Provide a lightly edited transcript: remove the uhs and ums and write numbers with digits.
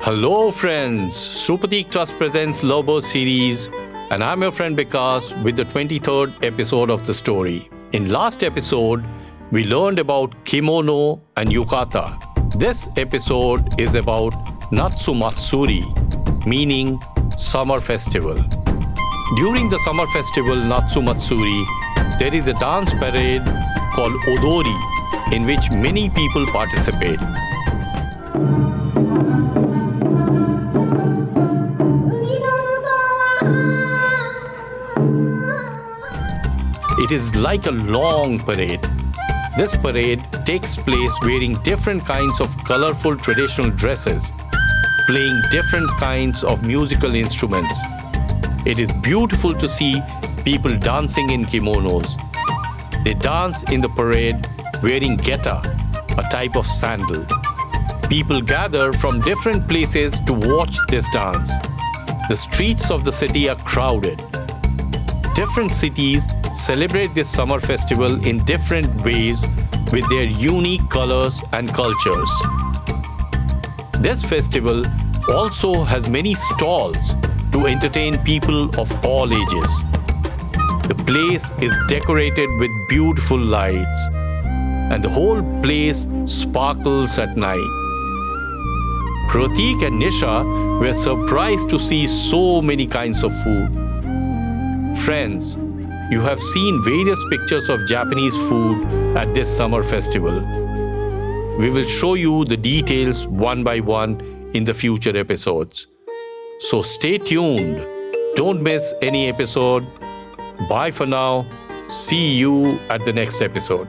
Hello friends, Supratic Trust presents Lobo series and I'm your friend Bikash with the 23rd episode of the story. In last episode, we learned about kimono and yukata. This episode is about Natsu Matsuri, meaning summer festival. During the summer festival Natsu Matsuri, there is a dance parade called Odori in which many people participate. It is like a long parade. This parade takes place wearing different kinds of colorful traditional dresses, playing different kinds of musical instruments. It is beautiful to see people dancing in kimonos. They dance in the parade wearing geta, a type of sandal. People gather from different places to watch this dance. The streets of the city are crowded. Different cities celebrate this summer festival in different ways with their unique colors and cultures. This festival also has many stalls to entertain people of all ages. The place is decorated with beautiful lights, and the whole place sparkles at night. Pratik and Nisha were surprised to see so many kinds of food. Friends, you have seen various pictures of Japanese food at this summer festival. We will show you the details one by one in the future episodes. So stay tuned. Don't miss any episode. Bye for now. See you at the next episode.